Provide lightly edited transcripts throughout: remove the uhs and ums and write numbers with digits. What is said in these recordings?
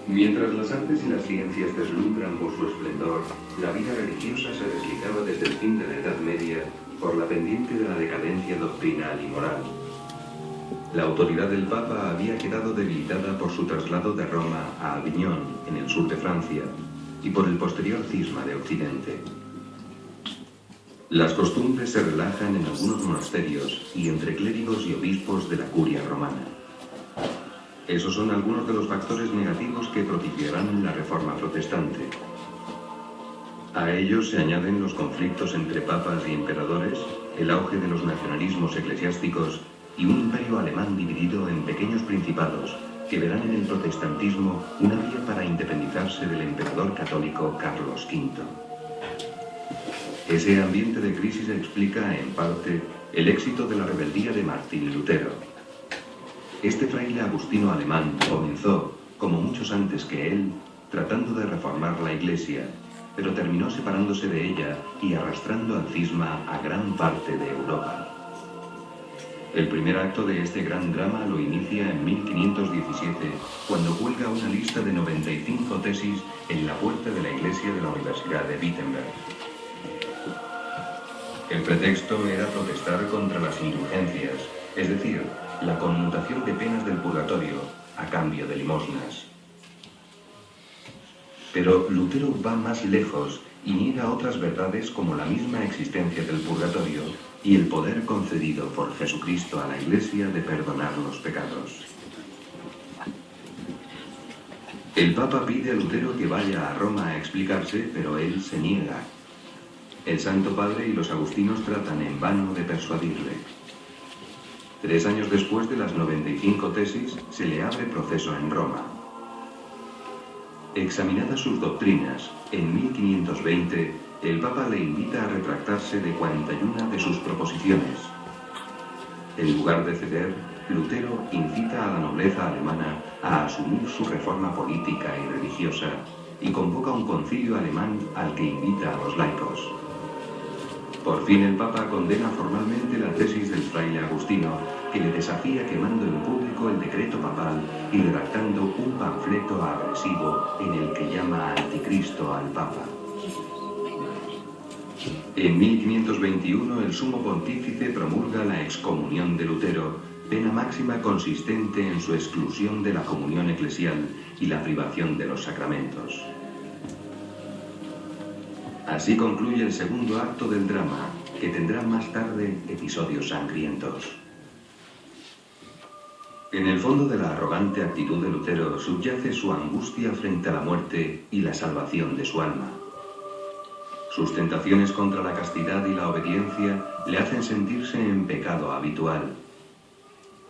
Mientras las artes y las ciencias deslumbran por su esplendor, la vida religiosa se deslizaba desde el fin de la Edad Media por la pendiente de la decadencia doctrinal y moral. La autoridad del Papa había quedado debilitada por su traslado de Roma a Aviñón, en el sur de Francia, y por el posterior cisma de Occidente. Las costumbres se relajan en algunos monasterios y entre clérigos y obispos de la curia romana. Esos son algunos de los factores negativos que propiciarán la reforma protestante. A ellos se añaden los conflictos entre papas y emperadores, el auge de los nacionalismos eclesiásticos y un imperio alemán dividido en pequeños principados que verán en el protestantismo una vía para independizarse del emperador católico Carlos V. Ese ambiente de crisis explica, en parte, el éxito de la rebeldía de Martín Lutero. Este fraile agustino alemán comenzó, como muchos antes que él, tratando de reformar la Iglesia, pero terminó separándose de ella y arrastrando al cisma a gran parte de Europa. El primer acto de este gran drama lo inicia en 1517, cuando cuelga una lista de 95 tesis en la puerta de la iglesia de la Universidad de Wittenberg. El pretexto era protestar contra las indulgencias, es decir, la conmutación de penas del purgatorio a cambio de limosnas. Pero Lutero va más lejos y niega otras verdades como la misma existencia del purgatorio y el poder concedido por Jesucristo a la Iglesia de perdonar los pecados. El Papa pide a Lutero que vaya a Roma a explicarse, pero él se niega. El Santo Padre y los agustinos tratan en vano de persuadirle. 3 años después de las 95 tesis, se le abre proceso en Roma. Examinadas sus doctrinas, en 1520, el Papa le invita a retractarse de 41 de sus proposiciones. En lugar de ceder, Lutero incita a la nobleza alemana a asumir su reforma política y religiosa y convoca un concilio alemán al que invita a los laicos. Por fin el Papa condena formalmente la tesis del fraile agustino, que le desafía quemando en público el decreto papal y redactando un panfleto agresivo en el que llama anticristo al Papa. En 1521 el sumo pontífice promulga la excomunión de Lutero, pena máxima consistente en su exclusión de la comunión eclesial y la privación de los sacramentos. Así concluye el segundo acto del drama, que tendrá más tarde episodios sangrientos. En el fondo de la arrogante actitud de Lutero subyace su angustia frente a la muerte y la salvación de su alma. Sus tentaciones contra la castidad y la obediencia le hacen sentirse en pecado habitual.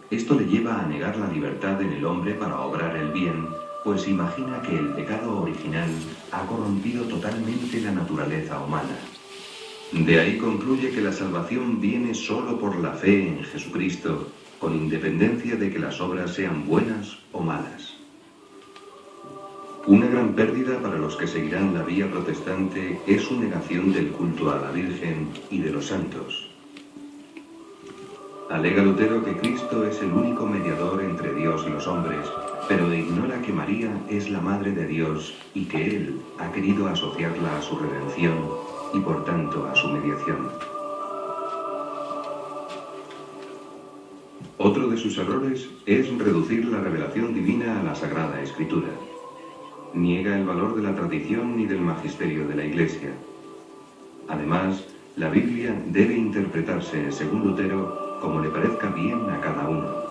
Esto le lleva a negar la libertad en el hombre para obrar el bien, pues imagina que el pecado original ha corrompido totalmente la naturaleza humana. De ahí concluye que la salvación viene solo por la fe en Jesucristo, con independencia de que las obras sean buenas o malas. Una gran pérdida para los que seguirán la vía protestante es su negación del culto a la Virgen y de los santos. Alega Lutero que Cristo es el único mediador entre Dios y los hombres, pero ignora que María es la Madre de Dios y que Él ha querido asociarla a su redención y por tanto a su mediación. Otro de sus errores es reducir la revelación divina a la Sagrada Escritura. Niega el valor de la tradición y del magisterio de la Iglesia. Además, la Biblia debe interpretarse, según Lutero, como le parezca bien a cada uno.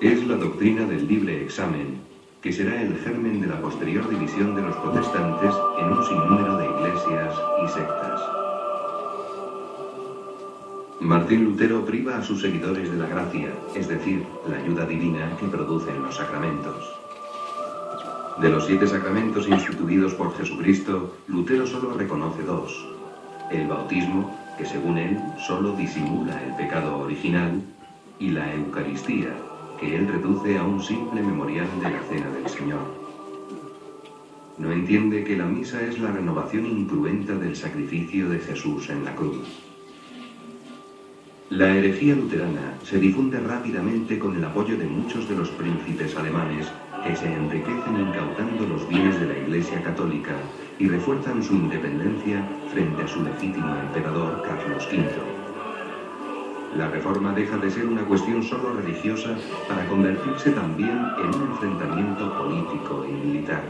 Es la doctrina del libre examen, que será el germen de la posterior división de los protestantes en un sinnúmero de iglesias y sectas. Martín Lutero priva a sus seguidores de la gracia, es decir, la ayuda divina que producen los sacramentos. De los 7 sacramentos instituidos por Jesucristo, Lutero solo reconoce 2. El bautismo, que según él solo disimula el pecado original, y la Eucaristía, que él reduce a un simple memorial de la Cena del Señor. No entiende que la misa es la renovación incruenta del sacrificio de Jesús en la cruz. La herejía luterana se difunde rápidamente con el apoyo de muchos de los príncipes alemanes que se enriquecen incautando los bienes de la Iglesia Católica y refuerzan su independencia frente a su legítimo emperador Carlos V. La reforma deja de ser una cuestión solo religiosa para convertirse también en un enfrentamiento político y militar.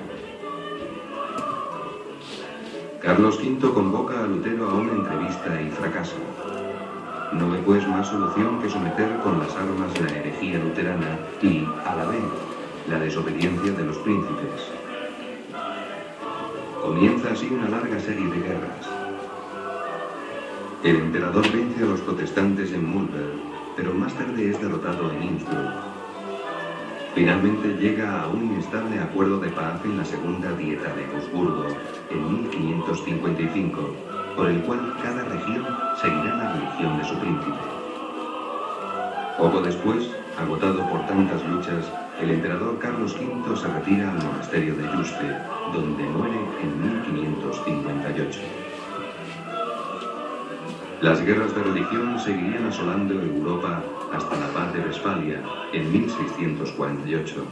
Carlos V convoca a Lutero a una entrevista y fracasa. No ve pues más solución que someter con las armas la herejía luterana y, a la vez, la desobediencia de los príncipes. Comienza así una larga serie de guerras. El emperador vence a los protestantes en Mühlberg, pero más tarde es derrotado en Innsbruck. Finalmente llega a un inestable acuerdo de paz en la Segunda Dieta de Augsburgo, en 1555, por el cual cada región seguirá la religión de su príncipe. Poco después, agotado por tantas luchas, el emperador Carlos V se retira al monasterio de Yuste, donde muere en 1558. Las guerras de religión seguirían asolando Europa hasta la paz de Westfalia en 1648.